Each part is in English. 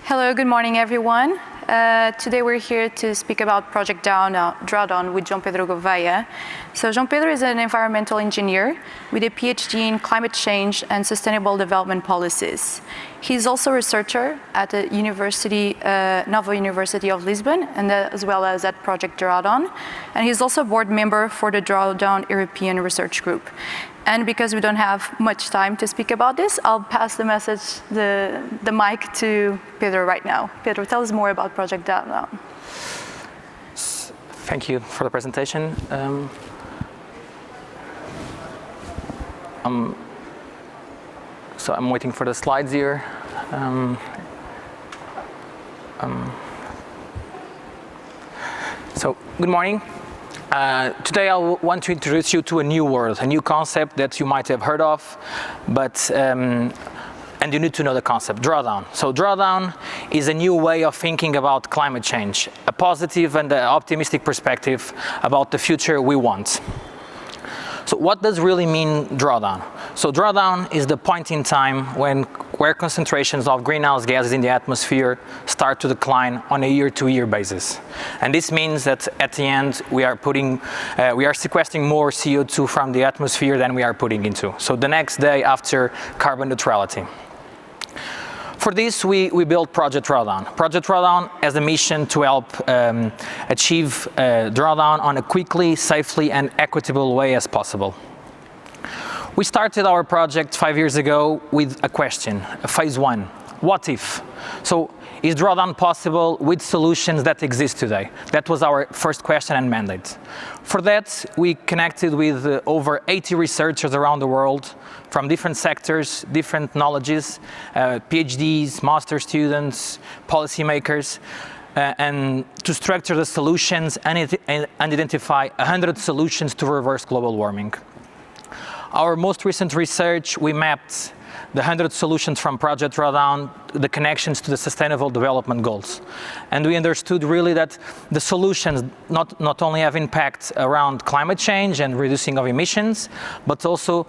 Hello, good morning everyone. Today we're here to speak about Project Drawdown with João Pedro Gouveia. So João Pedro is an environmental engineer with a PhD in climate change and sustainable development policies. He's also a researcher at the Nova University of Lisbon, and as well as at Project Drawdown. And he's also a board member for the Drawdown European Research Group. And because we don't have much time to speak about this, I'll pass the mic to Pedro right now. Pedro, tell us more about Project Drawdown. Thank you for the presentation. So I'm waiting for the slides here. So good morning. Today I want to introduce you to a new word, a new concept that you might have heard of, but and you need to know the concept, drawdown. So drawdown is a new way of thinking about climate change, a positive and optimistic perspective about the future we want. So what does really mean drawdown? So drawdown is the point in time where concentrations of greenhouse gases in the atmosphere start to decline on a year-to-year basis. And this means that at the end we are sequestering more CO2 from the atmosphere than we are putting into. So the next day after carbon neutrality. For this, we built Project Drawdown. Project Drawdown has a mission to help achieve drawdown on a quickly, safely, and equitable way as possible. We started our project 5 years ago with a question, phase one. What if? So, is drawdown possible with solutions that exist today? That was our first question and mandate. For that, we connected with over 80 researchers around the world from different sectors, different knowledges, PhDs, master students, policymakers, and to structure the solutions and identify 100 solutions to reverse global warming. Our most recent research, we mapped the 100 solutions from Project Drawdown, the connections to the Sustainable Development Goals. And we understood really that the solutions not only have impact around climate change and reducing of emissions, but also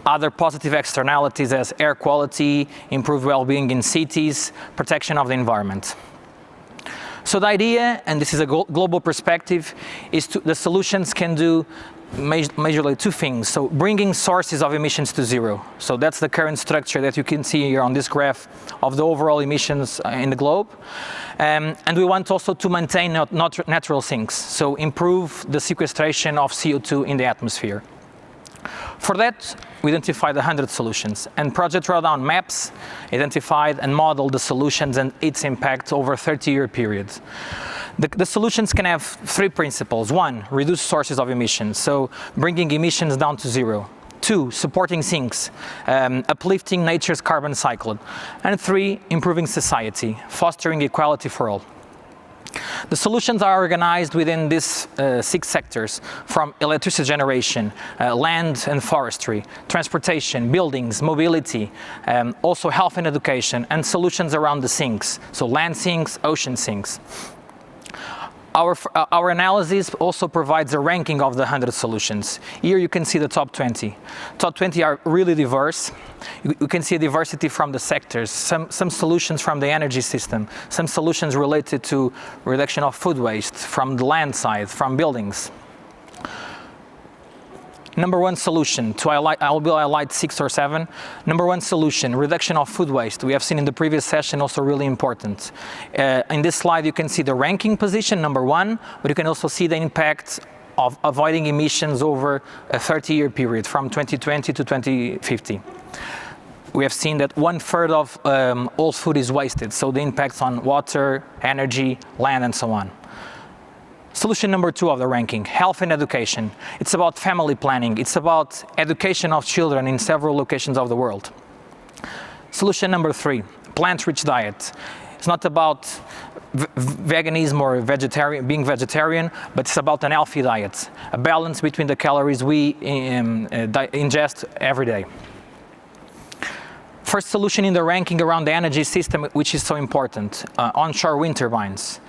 other positive externalities as air quality, improved well-being in cities, protection of the environment. So the idea, and this is a global perspective, is the solutions can do majorly two things. So bringing sources of emissions to zero. So that's the current structure that you can see here on this graph of the overall emissions in the globe. And we want also to maintain natural sinks, so improve the sequestration of CO2 in the atmosphere. For that, we identified 100 solutions, and Project Drawdown maps, identified and modeled the solutions and its impact over a 30-year period. The solutions can have three principles. One, reduce sources of emissions, so bringing emissions down to zero. Two, supporting sinks, uplifting nature's carbon cycle. And three, improving society, fostering equality for all. The solutions are organized within these 6 sectors, from electricity generation, land and forestry, transportation, buildings, mobility, also health and education, and solutions around the sinks, so land sinks, ocean sinks. Our analysis also provides a ranking of the 100 solutions. Here you can see the top 20. Top 20 are really diverse. You can see a diversity from the sectors, some solutions from the energy system, some solutions related to reduction of food waste, from the land side, from buildings. Number one solution, I will highlight 6 or 7. Number one solution, reduction of food waste. We have seen in the previous session also really important. In this slide you can see the ranking position, number 1, but you can also see the impact of avoiding emissions over a 30-year period from 2020 to 2050. We have seen that 1/3 of all food is wasted, so the impacts on water, energy, land and so on. Solution number 2 of the ranking, health and education. It's about family planning. It's about education of children in several locations of the world. Solution number 3, plant-rich diet. It's not about veganism or being vegetarian, but it's about an healthy diet, a balance between the calories we ingest every day. First solution in the ranking around the energy system, which is so important, onshore wind turbines.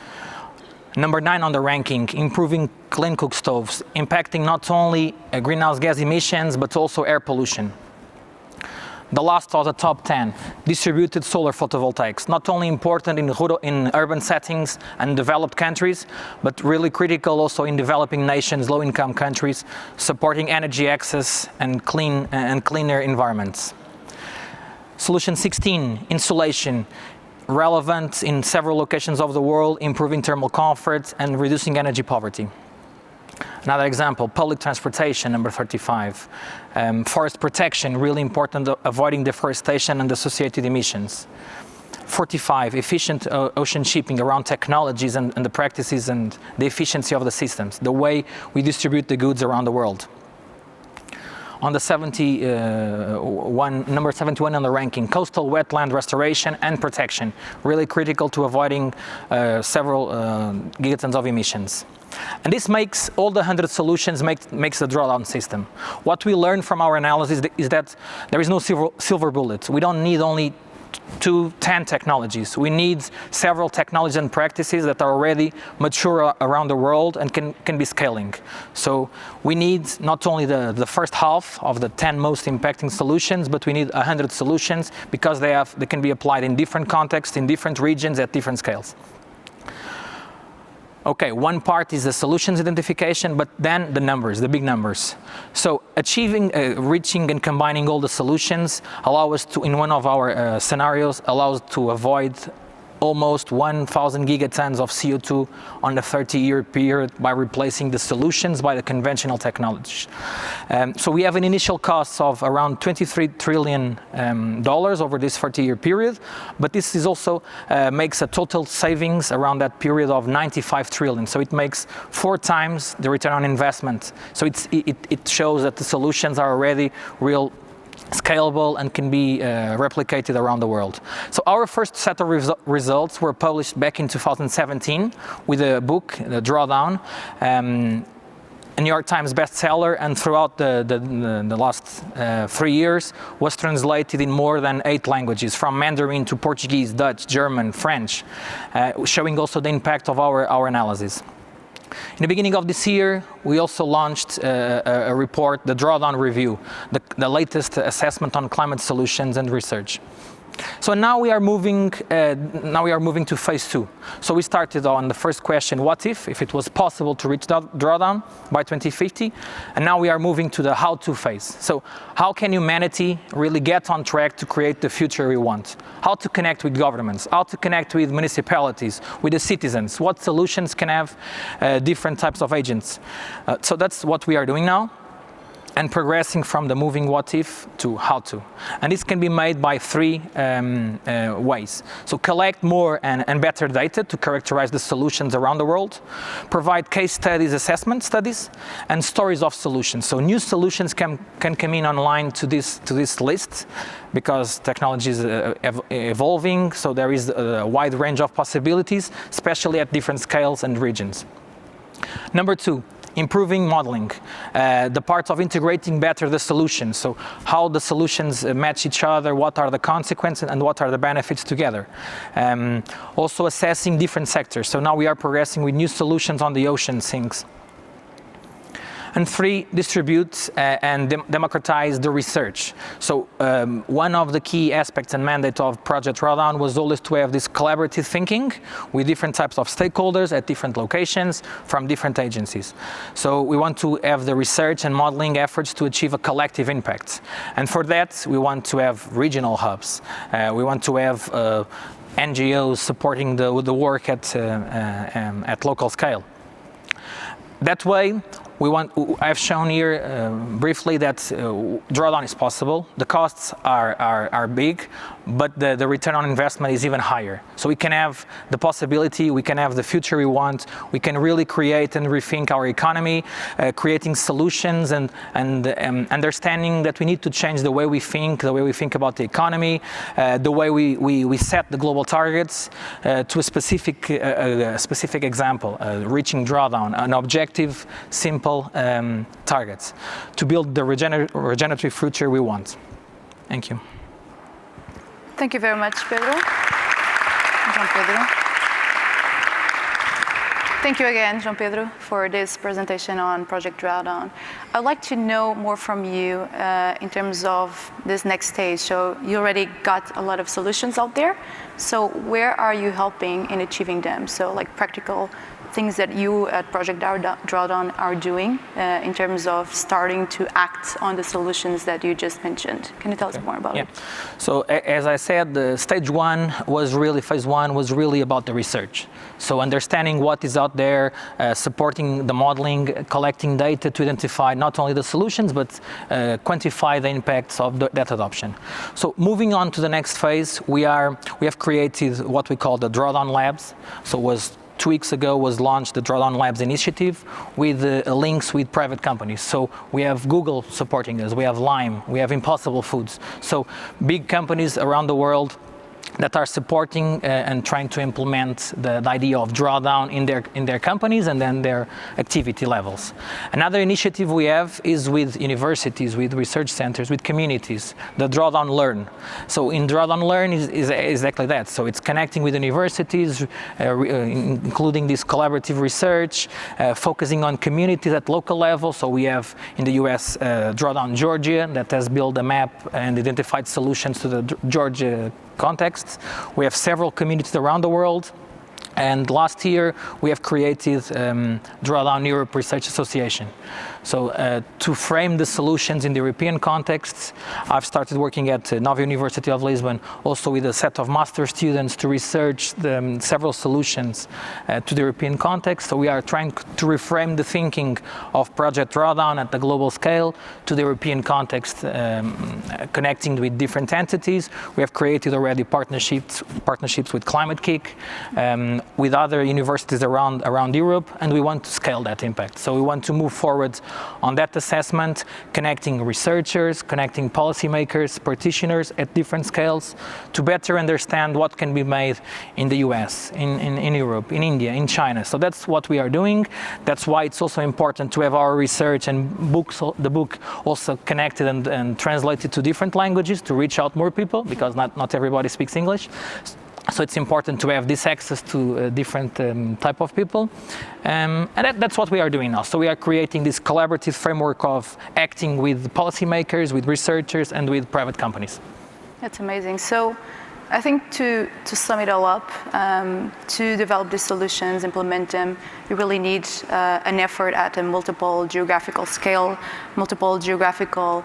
Number 9 on the ranking, improving clean cook stoves, impacting not only greenhouse gas emissions, but also air pollution. the last of the top 10, distributed solar photovoltaics. Not only important in urban settings and developed countries, but really critical also in developing nations, low-income countries, supporting energy access and cleaner environments. Solution 16, insulation. Relevant in several locations of the world, improving thermal comfort and reducing energy poverty. Another example, public transportation, number 35. Forest protection, really important, avoiding deforestation and associated emissions. 45, efficient ocean shipping, around technologies and the practices and the efficiency of the systems, the way we distribute the goods around the world. On the number 71 on the ranking, coastal wetland restoration and protection, really critical to avoiding several gigatons of emissions. And this makes all the 100 solutions makes the drawdown system. What we learned from our analysis is that there is no silver bullet. We don't need only 10 technologies. We need several technologies and practices that are already mature around the world and can be scaling. So we need not only the first half of the 10 most impacting solutions, but we need 100 solutions because they can be applied in different contexts, in different regions, at different scales. Okay, one part is the solutions identification, but then the numbers, the big numbers. So achieving, reaching and combining all the solutions allow us to, in one of our scenarios, allows to avoid almost 1,000 gigatons of CO2 on a 30-year period by replacing the solutions by the conventional technologies. So we have an initial cost of around $23 trillion over this 30-year period, but this is also makes a total savings around that period of 95 trillion. So it makes 4 times the return on investment. So it shows that the solutions are already real scalable and can be replicated around the world. So our first set of results were published back in 2017 with a book, The Drawdown, a New York Times bestseller, and throughout the last 3 years was translated in more than 8 languages, from Mandarin to Portuguese, Dutch, German, French, showing also the impact of our analysis. In the beginning of this year, we also launched a report, the Drawdown Review, the latest assessment on climate solutions and research. So now we are moving to phase 2. So we started on the first question, what if it was possible to reach drawdown by 2050? And now we are moving to the how-to phase. So how can humanity really get on track to create the future we want? How to connect with governments, how to connect with municipalities, with the citizens, what solutions can have different types of agents. So that's what we are doing now, and progressing from the moving what if to how to. And this can be made by 3 ways. So collect more and better data to characterize the solutions around the world, provide case studies, assessment studies, and stories of solutions. So new solutions can come in online to this list, because technology is evolving, so there is a wide range of possibilities, especially at different scales and regions. Number 2, improving modeling, the part of integrating better the solutions, so how the solutions match each other, what are the consequences and what are the benefits together. Also assessing different sectors, so now we are progressing with new solutions on the ocean sinks. And 3, distribute and democratize the research. So one of the key aspects and mandate of Project Drawdown was always to have this collaborative thinking with different types of stakeholders at different locations from different agencies. So we want to have the research and modeling efforts to achieve a collective impact. And for that, we want to have regional hubs. We want to have NGOs supporting the work at local scale. That way, I've shown here briefly that drawdown is possible. The costs are big, but the return on investment is even higher. So we can have the possibility, we can have the future we want, we can really create and rethink our economy, creating solutions and understanding that we need to change the way we think about the economy, the way we set the global targets to a specific example, reaching drawdown, an objective, simple targets to build the regenerative future we want. Thank you. Thank you very much, Pedro. João Pedro. Thank you again, João Pedro, for this presentation on Project Drawdown. I'd like to know more from you in terms of this next stage. So you already got a lot of solutions out there. So where are you helping in achieving them? So like practical things that you at Project Drawdown are doing in terms of starting to act on the solutions that you just mentioned. Can you tell us more about it? So as I said, the phase one was really about the research. So understanding what is out there, supporting the modeling, collecting data to identify not only the solutions, but quantify the impacts of that adoption. So moving on to the next phase, we have created what we call the Drawdown Labs. So 2 weeks ago was launched the Drawdown Labs initiative with links with private companies. So we have Google supporting us, we have Lime, we have Impossible Foods. So big companies around the world that are supporting and trying to implement the idea of drawdown in their companies and then their activity levels. Another initiative we have is with universities, with research centers, with communities, the Drawdown Learn. So in Drawdown Learn is exactly that. So it's connecting with universities, including this collaborative research, focusing on communities at local level. So we have in the US Drawdown Georgia that has built a map and identified solutions to the Georgia context. We have several communities around the world. And last year, we have created Drawdown Europe Research Association. So to frame the solutions in the European context, I've started working at Nova University of Lisbon, also with a set of master students to research several solutions to the European context. So we are trying to reframe the thinking of Project Drawdown at the global scale to the European context, connecting with different entities. We have created already partnerships with Climate Kick, with other universities around Europe, and we want to scale that impact. So we want to move forward on that assessment, connecting researchers, connecting policymakers, practitioners at different scales to better understand what can be made in the US, in Europe, in India, in China. So that's what we are doing. That's why it's also important to have our research and the book also connected and translated to different languages to reach out more people, because not everybody speaks English. So it's important to have this access to different type of people. And that's what we are doing now. So we are creating this collaborative framework of acting with policymakers, with researchers, and with private companies. That's amazing. So I think to sum it all up, to develop these solutions, implement them, you really need an effort at a multiple geographical scale, multiple geographical,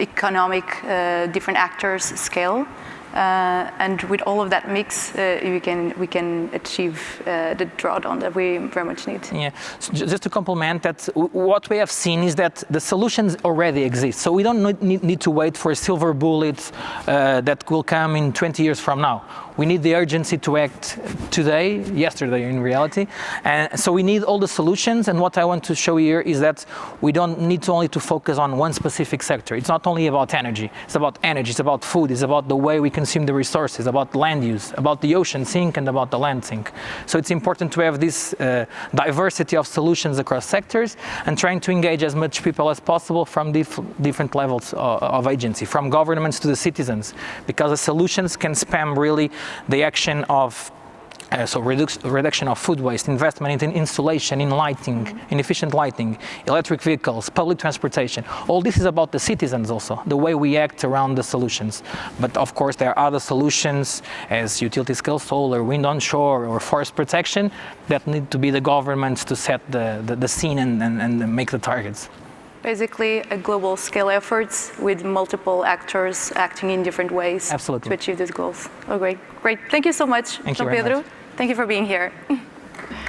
economic, different actors scale. And with all of that mix, we can achieve the drawdown that we very much need. Yeah, so just to complement that, what we have seen is that the solutions already exist. So we don't need to wait for a silver bullet that will come in 20 years from now. We need the urgency to act today, yesterday in reality. And so we need all the solutions. And what I want to show here is that we don't need to only to focus on one specific sector. It's not only about energy. It's about food, it's about the way we consume the resources, about land use, about the ocean sink and about the land sink. So it's important to have this diversity of solutions across sectors and trying to engage as much people as possible from different levels of agency, from governments to the citizens, because the solutions can span really the action of reduction of food waste, investment in insulation, in lighting, in efficient lighting, electric vehicles, public transportation. All this is about the citizens also, the way we act around the solutions. But of course there are other solutions as utility scale solar, wind on shore, or forest protection that need to be the governments to set the scene and make the targets. Basically, a global scale efforts with multiple actors acting in different ways. Absolutely. To achieve these goals. Oh, great. Thank you so much, João Pedro. Thank you for being here.